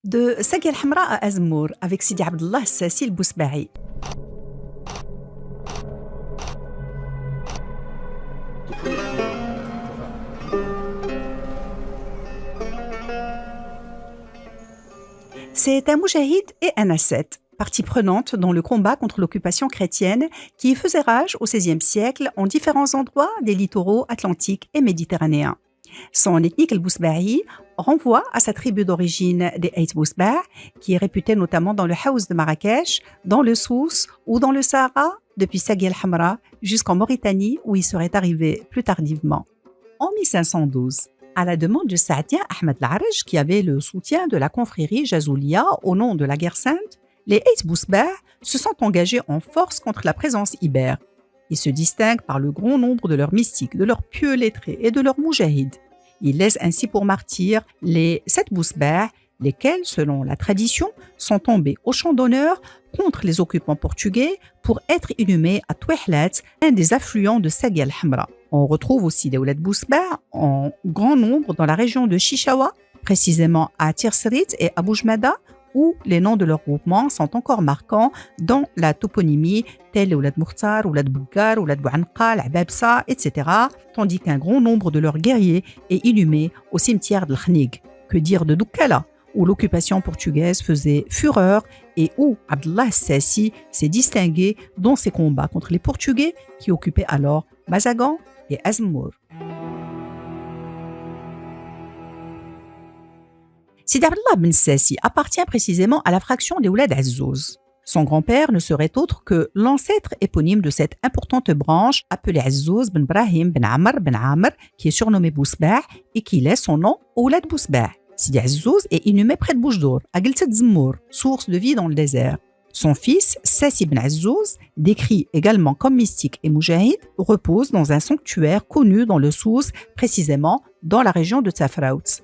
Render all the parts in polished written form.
De Sagia al-Hamra à Azmour avec Sidi Abdallah Sassi el-Bousbahi. C'est un moujahid et un ascète, partie prenante dans le combat contre l'occupation chrétienne qui faisait rage au XVIe siècle en différents endroits des littoraux atlantiques et méditerranéens. Son ethnique el-Bousbahi renvoie à sa tribu d'origine des Ait Bousbah, qui est réputée notamment dans le Haouz de Marrakech, dans le Souss ou dans le Sahara, depuis Sagia al-Hamra jusqu'en Mauritanie où il serait arrivé plus tardivement. En 1512, à la demande du Saadien Ahmed al-Arj, qui avait le soutien de la confrérie Jazoulia au nom de la guerre sainte, les Ait Bousbah se sont engagés en force contre la présence ibère. Ils se distinguent par le grand nombre de leurs mystiques, de leurs pieux lettrés et de leurs moujahid. Ils laissent ainsi pour martyrs les 7 Bousbah, lesquels, selon la tradition, sont tombés au champ d'honneur contre les occupants portugais pour être inhumés à Touihlat, un des affluents de Sagia al-Hamra. On retrouve aussi des Oulad Bousbah en grand nombre dans la région de Chichawa, précisément à Tirsrit et à Boujmada, où les noms de leurs groupements sont encore marquants dans la toponymie, tels les Oulad Mourtar, Oulad Bougar, Oulad Bouanqa, Ababsa, etc., tandis qu'un grand nombre de leurs guerriers est inhumé au cimetière de l'Khnig. Que dire de Doukala, où l'occupation portugaise faisait fureur et où Abdallah Sassi s'est distingué dans ses combats contre les Portugais qui occupaient alors Mazagan et Azmour. Sidi Abdallah Ben Sassi appartient précisément à la fraction des Oulad Azzouz. Son grand-père ne serait autre que l'ancêtre éponyme de cette importante branche appelée Azzouz Ben Brahim Ben Amr, qui est surnommé Bousbah et qui laisse son nom aux Oulad Bousbah. Sidi Azzouz est inhumé près de Boujdour, à Gilset Zmour, source de vie dans le désert. Son fils, Sassi Ben Azzouz, décrit également comme mystique et moujahid, repose dans un sanctuaire connu dans le Souss, précisément dans la région de Tafraout.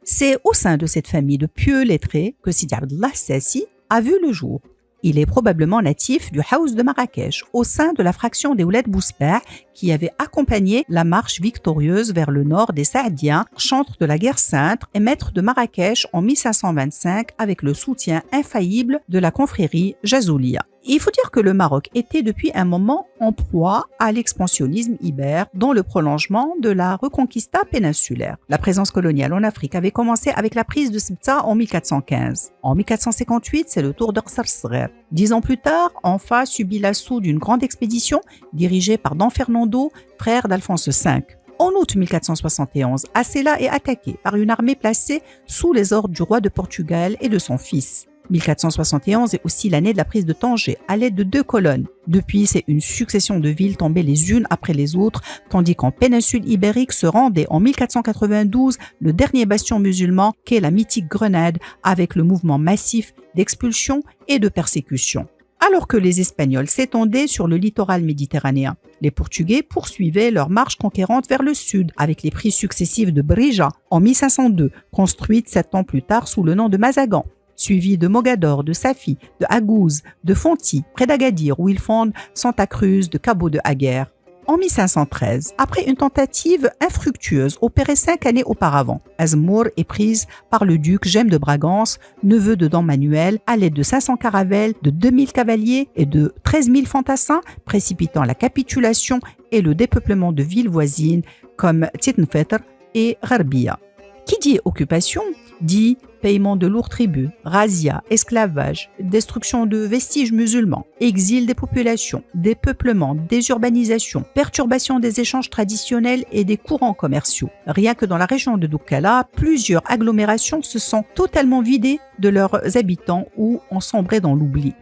C'est au sein de cette famille de pieux lettrés que Sidi Abdallah Sassi a vu le jour. Il est probablement natif du Haouz de Marrakech, au sein de la fraction des Oulad Bousbah qui avait accompagné la marche victorieuse vers le nord des Saadiens, chantres de la guerre sainte et maîtres de Marrakech en 1525 avec le soutien infaillible de la confrérie Jazoulia. Il faut dire que le Maroc était depuis un moment en proie à l'expansionnisme ibère dans le prolongement de la reconquista péninsulaire. La présence coloniale en Afrique avait commencé avec la prise de Ceuta en 1415. En 1458, c'est le tour d'Aqsar Sgher. 10 ans plus tard, Anfa subit l'assaut d'une grande expédition dirigée par Don Fernando, frère d'Alphonse V. En août 1471, Acela est attaqué par une armée placée sous les ordres du roi de Portugal et de son fils. 1471 est aussi l'année de la prise de Tanger à l'aide de 2 colonnes. Depuis, c'est une succession de villes tombées les unes après les autres, tandis qu'en péninsule ibérique se rendait en 1492 le dernier bastion musulman qu'est la mythique Grenade avec le mouvement massif d'expulsion et de persécution. Alors que les Espagnols s'étendaient sur le littoral méditerranéen, les Portugais poursuivaient leur marche conquérante vers le sud avec les prises successives de Brija en 1502, construite 7 ans plus tard sous le nom de Mazagan, suivi de Mogador, de Safi, de Agouze, de Fonti, près d'Agadir, où ils fondent Santa Cruz de Cabo de Haguer. En 1513, après une tentative infructueuse opérée 5 années auparavant, Azmour est prise par le duc Jem de Bragance, neveu de Don Manuel, à l'aide de 500 caravelles, de 2000 cavaliers et de 13 000 fantassins, précipitant la capitulation et le dépeuplement de villes voisines comme Titnfetr et Gharbia. Qui dit occupation dit paiement de lourds tributs, razzia, esclavage, destruction de vestiges musulmans, exil des populations, dépeuplement, désurbanisation, perturbation des échanges traditionnels et des courants commerciaux. Rien que dans la région de Doukala, plusieurs agglomérations se sont totalement vidées de leurs habitants ou ont sombré dans l'oubli.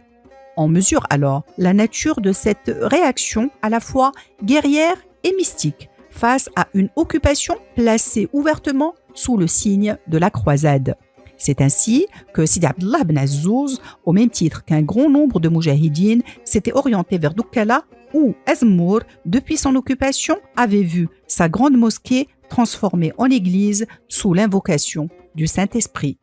On mesure alors la nature de cette réaction à la fois guerrière et mystique face à une occupation placée ouvertement sous le signe de la croisade. C'est ainsi que Sidi Abdallah Ben Azzouz, au même titre qu'un grand nombre de moujahidines, s'était orienté vers Doukala où Azmour, depuis son occupation, avait vu sa grande mosquée transformée en église sous l'invocation du Saint-Esprit.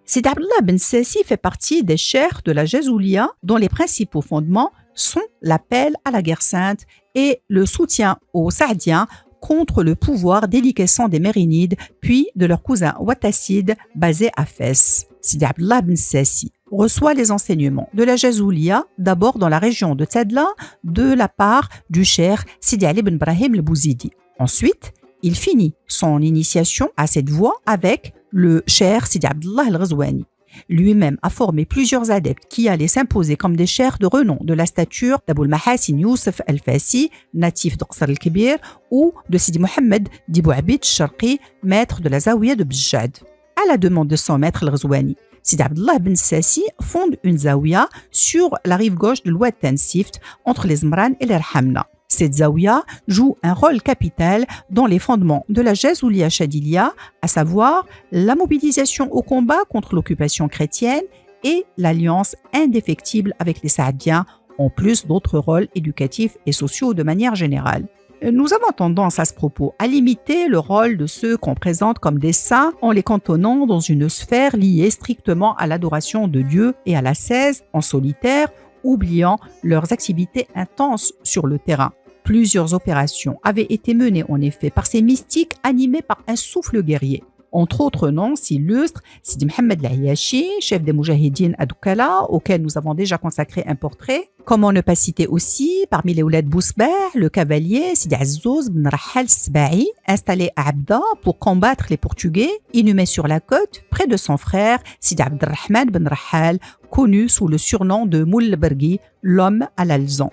Sidi Abdallah Ben Sassi fait partie des cheikhs de la Jazoulia dont les principaux fondements sont l'appel à la guerre sainte et le soutien aux Saadiens contre le pouvoir déliquescent des Mérinides, puis de leur cousin Ouattasside basé à Fès. Sidi Abdallah Ben Sassi reçoit les enseignements de la Jazoulia, d'abord dans la région de Tadla, de la part du cheikh Sidi Ali Ben Brahim el-Bouzidi. Ensuite, il finit son initiation à cette voie avec le cheikh Sidi Abdallah el-Ghazouani. Lui-même a formé plusieurs adeptes qui allaient s'imposer comme des cheikhs de renom de la stature d'Aboul Mahassin Youssef al-Fassi, natif de Qasr el-Kibir, ou de Sidi Mohamed d'Ibou Abid Sharqi, maître de la Zawiya de Bjad. À la demande de son maître el-Ghazouani, Sidi Abdallah Ben Sassi fonde une Zawiya sur la rive gauche de l'Oued Tansift, entre les Zmran et les Rhamna. Cette Zawiya joue un rôle capital dans les fondements de la Jazoulia Chadilia, à savoir la mobilisation au combat contre l'occupation chrétienne et l'alliance indéfectible avec les Saadiens, en plus d'autres rôles éducatifs et sociaux de manière générale. Nous avons tendance à ce propos à limiter le rôle de ceux qu'on présente comme des saints en les cantonnant dans une sphère liée strictement à l'adoration de Dieu et à l'ascèse en solitaire, oubliant leurs activités intenses sur le terrain. Plusieurs opérations avaient été menées en effet par ces mystiques animés par un souffle guerrier. Entre autres noms s'illustre Sidi Mohamed Lahiachi, chef des Moujahidines à Doukala, auquel nous avons déjà consacré un portrait. Comment ne pas citer aussi, parmi les Oulad Bousbah, le cavalier Sidi Azzouz Ben Rahal Sbahi, installé à Abda pour combattre les Portugais, inhumé sur la côte, près de son frère Sidi Abdelrahman Ben Rahal, connu sous le surnom de Moul Bergui, l'homme à l'alzan.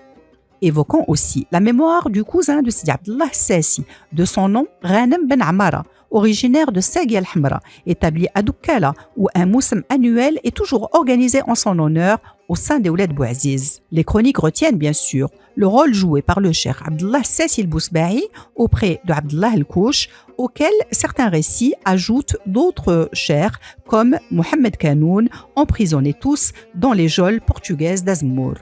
Évoquons aussi la mémoire du cousin de Sidi Abdallah Sassi, de son nom Ghanem Ben Amara, originaire de Saghi al-Hamra, établi à Doukala, où un moussem annuel est toujours organisé en son honneur au sein des Oulad Bouaziz. Les chroniques retiennent bien sûr le rôle joué par le cheikh Abdallah Sassi el-Bousbahi auprès de Abdallah el-Kouch, auquel certains récits ajoutent d'autres cheikhs comme Mohamed Kanoun, emprisonnés tous dans les geôles portugaises d'Azmour.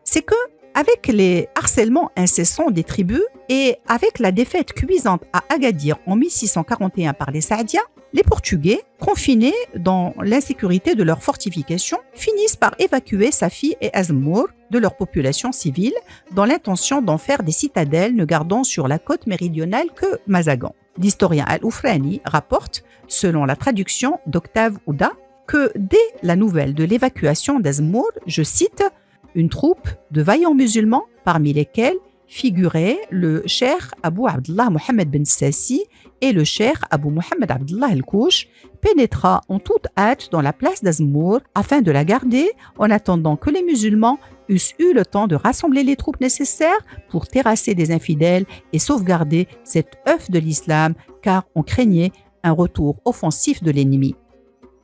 C'est que, avec les harcèlements incessants des tribus et avec la défaite cuisante à Agadir en 1641 par les Saadiens, les Portugais, confinés dans l'insécurité de leurs fortifications, finissent par évacuer Safi et Azmour de leur population civile dans l'intention d'en faire des citadelles ne gardant sur la côte méridionale que Mazagan. L'historien Al-Oufrani rapporte, selon la traduction d'Octave Ouda, que dès la nouvelle de l'évacuation d'Azmour, je cite, une troupe de vaillants musulmans, parmi lesquels figuraient le cheikh Abou Abdallah Mohamed Ben Sassi et le cheikh Abou Mohamed Abdallah el-Kouch, pénétra en toute hâte dans la place d'Azmour afin de la garder en attendant que les musulmans eussent eu le temps de rassembler les troupes nécessaires pour terrasser des infidèles et sauvegarder cet œuf de l'islam, car on craignait un retour offensif de l'ennemi.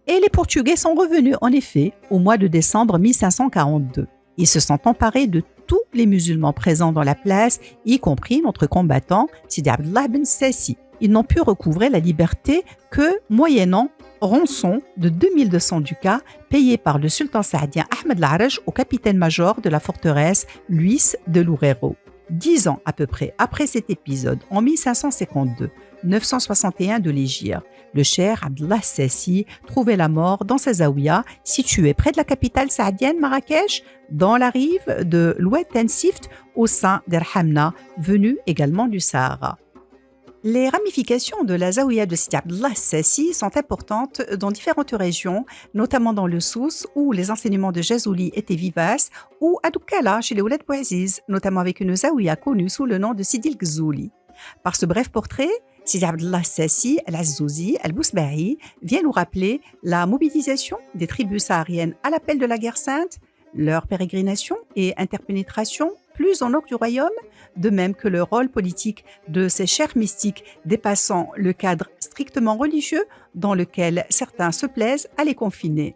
Et les Portugais sont revenus en effet au mois de décembre 1542. Ils se sont emparés de tous les musulmans présents dans la place, y compris notre combattant Sidi Abdallah Ben Sassi. Ils n'ont pu recouvrer la liberté que moyennant rançon de 2200 ducats payés par le sultan saadien Ahmed Laraj au capitaine-major de la forteresse Luis de Loureiro. 10 ans à peu près après cet épisode, en 1552, 961 de l'Hégire, le cheikh Abdallah Sassi trouvait la mort dans sa zaouia située près de la capitale saadienne Marrakech, dans la rive de l'Oued Tansift, au sein d'Erhamna, venu également du Sahara. Les ramifications de la zaouia de Sidi Abdallah Sassi sont importantes dans différentes régions, notamment dans le Souss, où les enseignements de Jazouli étaient vivaces, ou à Doukala, chez les Oulad Bouaziz, notamment avec une zaouia connue sous le nom de Sidi el-Ghzouli. Par ce bref portrait, Sidi Abdallah Sassi, al-Azzouzi, al-Bousbahi vient nous rappeler la mobilisation des tribus sahariennes à l'appel de la guerre sainte, leur pérégrination et interpénétration plus au nord du royaume, de même que le rôle politique de ces cheikhs mystiques dépassant le cadre strictement religieux dans lequel certains se plaisent à les confiner.